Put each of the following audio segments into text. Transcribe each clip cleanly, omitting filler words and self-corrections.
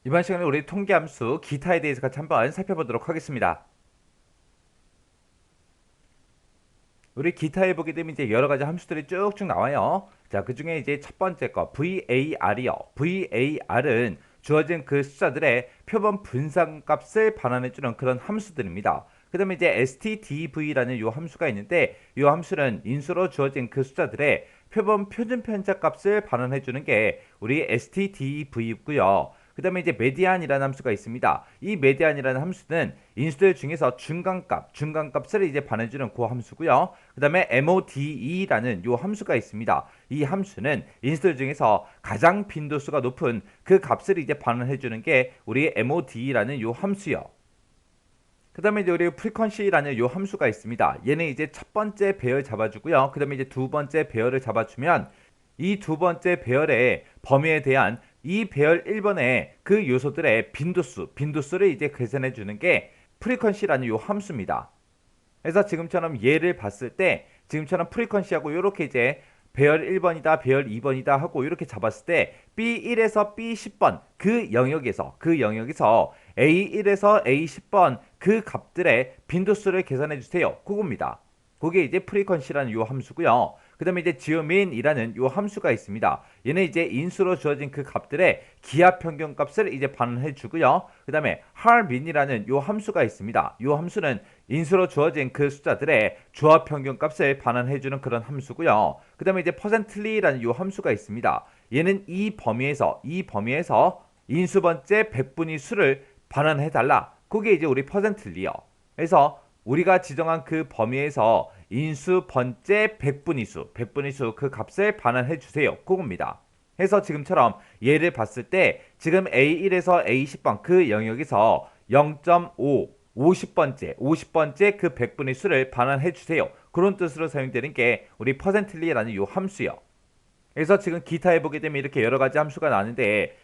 이번 시간에 우리 통계함수 기타에 대해서 같이 한번 살펴보도록 하겠습니다. 우리 기타에 보게 되면 이제 여러 가지 함수들이 쭉쭉 나와요. 자, 그 중에 이제 첫 번째 거 VAR이요. VAR은 주어진 그 숫자들의 표본 분산값을 반환해주는 그런 함수들입니다. 그 다음에 이제 stdv라는 요 함수가 있는데 이 함수는 인수로 주어진 그 숫자들의 표본 표준 편차 값을 반환해주는 게 우리 stdv고요. 그 다음에 이제 메디안이라는 함수가 있습니다. 이 메디안이라는 함수는 인수들 중에서 중간값을 이제 반해주는 그 함수고요. 그 다음에 MODE라는 요 함수가 있습니다. 이 함수는 인수들 중에서 가장 빈도수가 높은 그 값을 이제 반환해주는 게 우리 MODE라는 요 함수요. 그 다음에 이제 우리 frequency라는 요 함수가 있습니다. 얘는 이제 첫 번째 배열 잡아주고요. 그 다음에 이제 두 번째 배열을 잡아주면 이 두 번째 배열의 범위에 대한 이 배열 1번의 그 요소들의 빈도수를 이제 계산해 주는 게 프리퀀시라는 요 함수입니다. 그래서 지금처럼 얘를 봤을 때 지금처럼 프리퀀시하고 이렇게 이제 배열 1번이다, 배열 2번이다 하고 이렇게 잡았을 때 B1에서 B10번 그 영역에서 A1에서 A10번 그 값들의 빈도수를 계산해 주세요. 그겁니다. 그게 이제 프리퀀시라는 요 함수고요. 그 다음에 이제 지오민이라는 요 함수가 있습니다. 얘는 이제 인수로 주어진 그 값들의 기하 평균 값을 이제 반환해 주고요. 그 다음에 할민이라는 요 함수가 있습니다. 요 함수는 인수로 주어진 그 숫자들의 조합 평균 값을 반환해 주는 그런 함수고요. 그 다음에 이제 퍼센틀리라는 요 함수가 있습니다. 얘는 이 범위에서 인수 번째 백분위 수를 반환해 달라. 그게 이제 우리 퍼센틀리요. 그래서 우리가 지정한 그 범위에서 인수 번째 백분위수 그 값을 반환해 주세요. 그겁니다. 해서 지금처럼 얘를 봤을 때 지금 A1에서 A10번 그 영역에서 0.5 50번째 그 백분위 수를 반환해 주세요. 그런 뜻으로 사용되는 게 우리 퍼센틀리라는 요 함수요. 그래서 지금 기타에 보게 되면 이렇게 여러 가지 함수가 나는데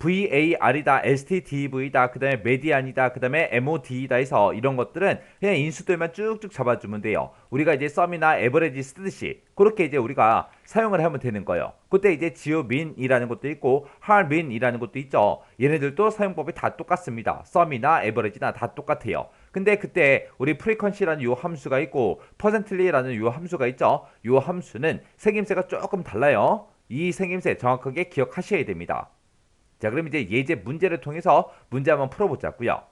VAR이다, STDV다, 그 다음에 메디안이다, 그 다음에 MOD다 해서 이런 것들은 그냥 인수들만 쭉쭉 잡아주면 돼요. 우리가 이제 썸이나 에버리지 쓰듯이 그렇게 이제 우리가 사용을 하면 되는 거예요. 그때 이제 지오민이라는 것도 있고 할민이라는 것도 있죠. 얘네들도 사용법이 다 똑같습니다. 썸이나 에버리지나 다 똑같아요. 근데 그때 우리 프리퀀시라는 요 함수가 있고 퍼센틀리라는 요 함수가 있죠. 요 함수는 생김새가 조금 달라요. 이 생김새 정확하게 기억하셔야 됩니다. 자, 그럼 이제 예제 문제를 통해서 문제 한번 풀어보자고요.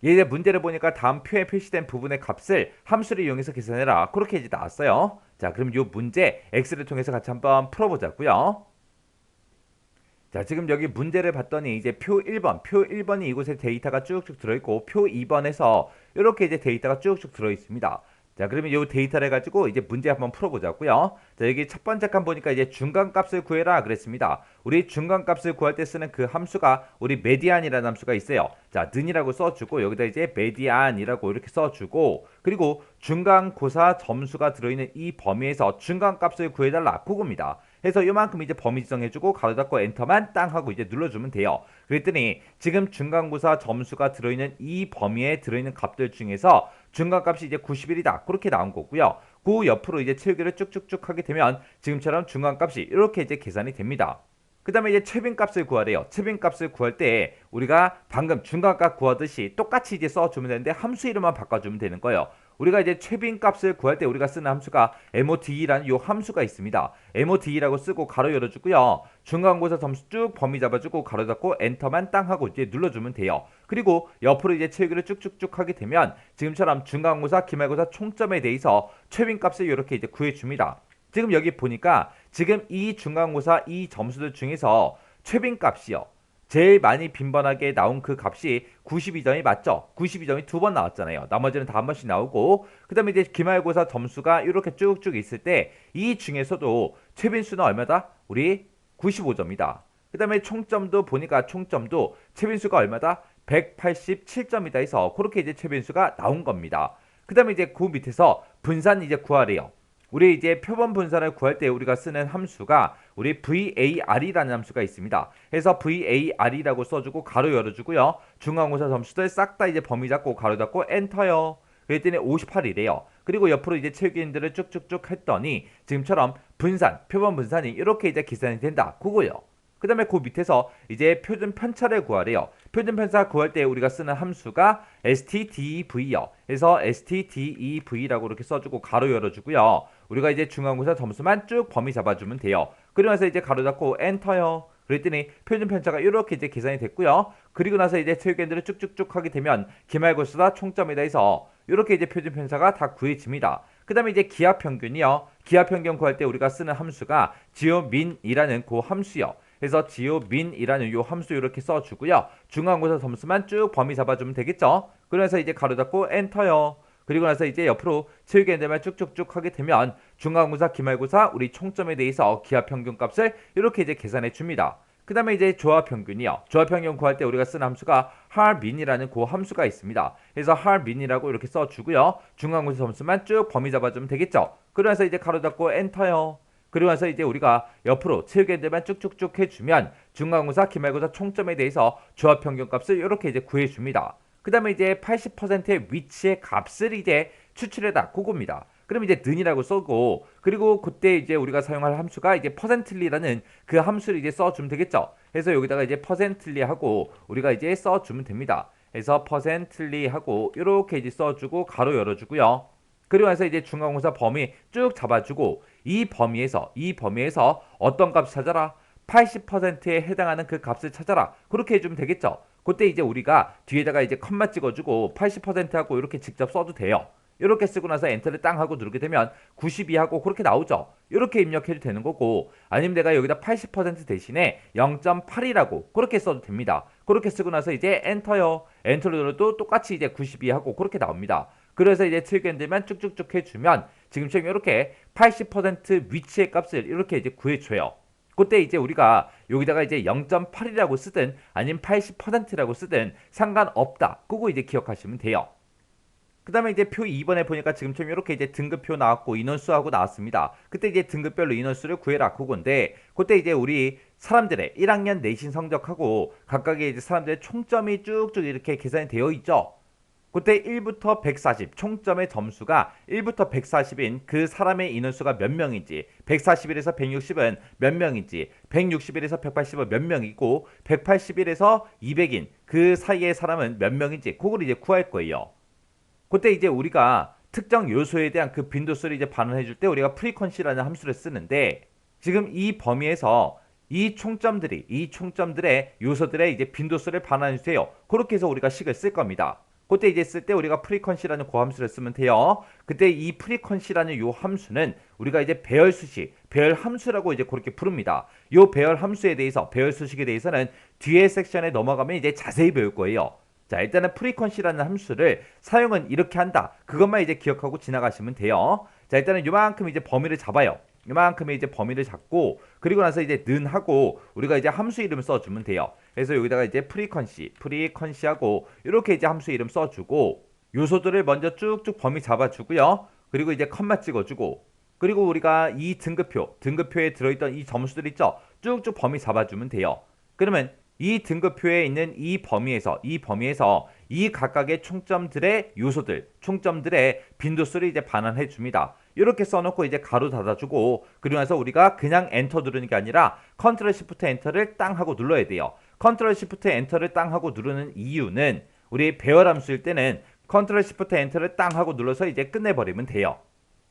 예제 문제를 보니까 다음 표에 표시된 부분의 값을 함수를 이용해서 계산해라. 그렇게 이제 나왔어요. 자, 그럼 이 문제 x를 통해서 같이 한번 풀어보자고요. 자, 지금 여기 문제를 봤더니 이제 표 1번이 이곳에 데이터가 쭉쭉 들어있고 표 2번에서 이렇게 이제 데이터가 쭉쭉 들어있습니다. 자, 그러면 이 데이터를 가지고 이제 문제 한번 풀어보자고요. 자, 여기 첫 번째 칸 보니까 이제 중간값을 구해라 그랬습니다. 우리 중간값을 구할 때 쓰는 그 함수가 우리 메디안이라는 함수가 있어요. 자, 는이라고 써주고 여기다 이제 메디안이라고 이렇게 써주고 그리고 중간고사 점수가 들어있는 이 범위에서 중간값을 구해달라 그겁니다. 해서 요만큼 이제 범위 지정해주고 가로 닫고 엔터만 땅 하고 이제 눌러주면 돼요. 그랬더니 지금 중간고사 점수가 들어있는 이 범위에 들어있는 값들 중에서 중간값이 이제 90일이다. 그렇게 나온 거고요. 그 옆으로 이제 채우기를 쭉쭉쭉 하게 되면 지금처럼 중간값이 이렇게 이제 계산이 됩니다. 그 다음에 이제 최빈값을 구하래요. 최빈값을 구할 때 우리가 방금 중간값 구하듯이 똑같이 이제 써주면 되는데 함수 이름만 바꿔주면 되는 거예요. 우리가 이제 최빈값을 구할 때 우리가 쓰는 함수가 MODE라는 요 함수가 있습니다. MODE라고 쓰고 가로 열어주고요. 중간고사 점수 쭉 범위 잡아주고 가로 닫고 엔터만 땅 하고 이제 눌러주면 돼요. 그리고 옆으로 이제 채우기를 쭉쭉쭉 하게 되면 지금처럼 중간고사, 기말고사 총점에 대해서 최빈값을 이렇게 이제 구해줍니다. 지금 여기 보니까 지금 이 중간고사 이 점수들 중에서 최빈값이요. 제일 많이 빈번하게 나온 그 값이 92점이 맞죠? 92점이 두 번 나왔잖아요. 나머지는 다 한 번씩 나오고 그 다음에 이제 기말고사 점수가 이렇게 쭉쭉 있을 때 이 중에서도 최빈수는 얼마다? 우리 95점이다. 그 다음에 총점도 보니까 총점도 최빈수가 얼마다? 187점이다 해서 그렇게 이제 최빈수가 나온 겁니다. 그 다음에 이제 그 밑에서 분산 이제 구하래요. 우리 이제 표본 분산을 구할 때 우리가 쓰는 함수가 우리 VAR이라는 함수가 있습니다. 해서 VAR이라고 써주고 가로 열어주고요. 중간고사 점수들 싹 다 이제 범위 잡고 가로 닫고 엔터요. 그랬더니 58이래요. 그리고 옆으로 이제 채우기들을 쭉쭉쭉 했더니 지금처럼 분산, 표본 분산이 이렇게 이제 계산이 된다. 그거요. 그 다음에 그 밑에서 이제 표준 편차를 구하래요. 표준 편차 구할 때 우리가 쓰는 함수가 stdev요. 그래서 stdev라고 이렇게 써주고 가로 열어주고요. 우리가 이제 중간고사 점수만 쭉 범위 잡아주면 돼요. 그리고 나서 이제 가로 닫고 엔터요. 그랬더니 표준 편차가 이렇게 이제 계산이 됐고요. 그리고 나서 이제 체육연들을 쭉쭉쭉 하게 되면 기말고사 총점에다 해서 이렇게 이제 표준 편차가 다 구해집니다. 그 다음에 이제 기하평균이요. 기하평균 구할 때 우리가 쓰는 함수가 지오민이라는 그 함수요. 그래서 지오민이라는 요 함수 이렇게 써주고요. 중간고사 점수만 쭉 범위 잡아주면 되겠죠. 그래서 이제 가로 닫고 엔터요. 그리고 나서 이제 옆으로 체육연대만 쭉쭉쭉 하게 되면 중간고사, 기말고사 우리 총점에 대해서 기하평균 값을 이렇게 이제 계산해 줍니다. 그 다음에 이제 조합평균이요. 조합평균 구할 때 우리가 쓰는 함수가 har민이라는 그 함수가 있습니다. 그래서 har민이라고 이렇게 써주고요. 중간고사 점수만 쭉 범위 잡아주면 되겠죠. 그러면서 이제 가로 닫고 엔터요. 그리고 나서 이제 우리가 옆으로 체육연대만 쭉쭉쭉 해주면 중간고사, 기말고사 총점에 대해서 조합평균 값을 이렇게 이제 구해줍니다. 그 다음에 이제 80%의 위치의 값을 이제 추출해다 그겁니다. 그럼 이제 는이라고 써고 그리고 그때 이제 우리가 사용할 함수가 이제 퍼센틀리라는 그 함수를 이제 써주면 되겠죠. 그래서 여기다가 이제 퍼센틀리 하고 우리가 이제 써주면 됩니다. 그래서 퍼센틀리 하고 이렇게 이제 써주고 가로 열어주고요. 그리고 나서 이제 중간고사 범위 쭉 잡아주고 이 범위에서 어떤 값 찾아라? 80%에 해당하는 그 값을 찾아라. 그렇게 해주면 되겠죠. 그때 이제 우리가 뒤에다가 이제 컴마 찍어주고 80% 하고 이렇게 직접 써도 돼요. 이렇게 쓰고 나서 엔터를 땅 하고 누르게 되면 92 하고 그렇게 나오죠. 이렇게 입력해도 되는 거고 아니면 내가 여기다 80% 대신에 0.8이라고 그렇게 써도 됩니다. 그렇게 쓰고 나서 이제 엔터요. 엔터를 눌러도 똑같이 이제 92 하고 그렇게 나옵니다. 그래서 이제 트릭앤들만 쭉쭉쭉 해주면 지금처럼 이렇게 80% 위치의 값을 이렇게 이제 구해줘요. 그때 이제 우리가 여기다가 이제 0.8이라고 쓰든 아니면 80%라고 쓰든 상관없다. 그거 이제 기억하시면 돼요. 그 다음에 이제 표 2번에 보니까 지금처럼 이렇게 이제 등급표 나왔고 인원수하고 나왔습니다. 그때 이제 등급별로 인원수를 구해라 그건데 그때 이제 우리 사람들의 1학년 내신 성적하고 각각의 이제 사람들의 총점이 쭉쭉 이렇게 계산이 되어 있죠. 그때 1부터 140 총점의 점수가 1부터 140인 그 사람의 인원수가 몇 명인지 141에서 160은 몇 명인지 161에서 180은 몇 명이고 181에서 200인 그 사이의 사람은 몇 명인지 그걸 이제 구할 거예요. 그때 이제 우리가 특정 요소에 대한 그 빈도수를 이제 반환해 줄 때 우리가 프리퀀시라는 함수를 쓰는데 지금 이 범위에서 이 총점들의 요소들의 이제 빈도수를 반환해 주세요. 그렇게 해서 우리가 식을 쓸 겁니다. 그때 이제 쓸 때 우리가 프리퀀시라는 그 함수를 쓰면 돼요. 그때 이 프리퀀시라는 요 함수는 우리가 이제 배열 수식, 배열 함수라고 이제 그렇게 부릅니다. 요 배열 함수에 대해서, 배열 수식에 대해서는 뒤에 섹션에 넘어가면 이제 자세히 배울 거예요. 자, 일단은 프리퀀시라는 함수를 사용은 이렇게 한다. 그것만 이제 기억하고 지나가시면 돼요. 자, 일단은 요만큼 이제 범위를 잡아요. 요만큼의 이제 범위를 잡고 그리고 나서 이제 는 하고 우리가 이제 함수 이름을 써주면 돼요. 그래서 여기다가 이제 프리퀀시하고 이렇게 이제 함수 이름 써주고 요소들을 먼저 쭉쭉 범위 잡아주고요. 그리고 이제 컴마 찍어주고 그리고 우리가 이 등급표에 들어있던 이 점수들 있죠. 쭉쭉 범위 잡아주면 돼요. 그러면 이 등급표에 있는 이 범위에서 이 각각의 총점들의 요소들, 총점들의 빈도수를 이제 반환해 줍니다. 이렇게 써놓고 이제 가로 닫아주고 그리고 나서 우리가 그냥 엔터 누르는 게 아니라 컨트롤 시프트 엔터를 땅 하고 눌러야 돼요. 컨트롤 시프트 엔터를 땅 하고 누르는 이유는 우리 배열 함수일 때는 컨트롤 시프트 엔터를 땅 하고 눌러서 이제 끝내버리면 돼요.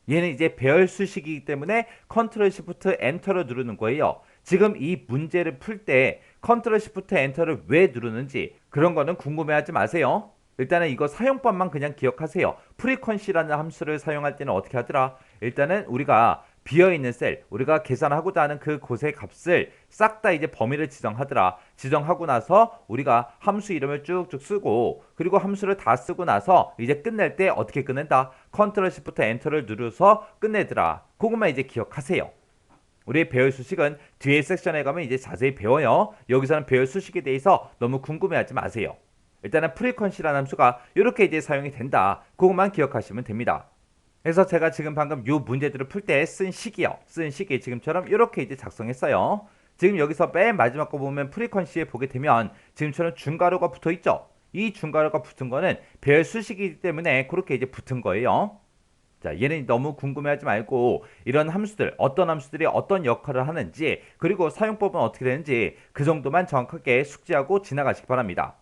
얘는 이제 배열 수식이기 때문에 컨트롤 시프트 엔터를 누르는 거예요. 지금 이 문제를 풀 때 컨트롤 시프트 엔터를 왜 누르는지 그런 거는 궁금해하지 마세요. 일단은 이거 사용법만 그냥 기억하세요. 프리퀀시라는 함수를 사용할 때는 어떻게 하더라? 일단은 우리가 비어있는 셀, 우리가 계산하고자 하는 그 곳의 값을 싹 다 이제 범위를 지정하더라. 지정하고 나서 우리가 함수 이름을 쭉쭉 쓰고 그리고 함수를 다 쓰고 나서 이제 끝낼 때 어떻게 끝낸다? 컨트롤 시프트 엔터를 누르서 끝내더라. 그것만 이제 기억하세요. 우리 배열 수식은 뒤에 섹션에 가면 이제 자세히 배워요. 여기서는 배열 수식에 대해서 너무 궁금해하지 마세요. 일단은 프리퀀시라는 함수가 이렇게 이제 사용이 된다. 그것만 기억하시면 됩니다. 그래서 제가 지금 방금 이 문제들을 풀 때 쓴 식이요. 쓴 식이 지금처럼 이렇게 이제 작성했어요. 지금 여기서 맨 마지막 거 보면 프리퀀시에 보게 되면 지금처럼 중괄호가 붙어 있죠. 이 중괄호가 붙은 거는 배열 수식이기 때문에 그렇게 이제 붙은 거예요. 자, 얘는 너무 궁금해하지 말고 이런 함수들, 어떤 함수들이 어떤 역할을 하는지 그리고 사용법은 어떻게 되는지 그 정도만 정확하게 숙지하고 지나가시기 바랍니다.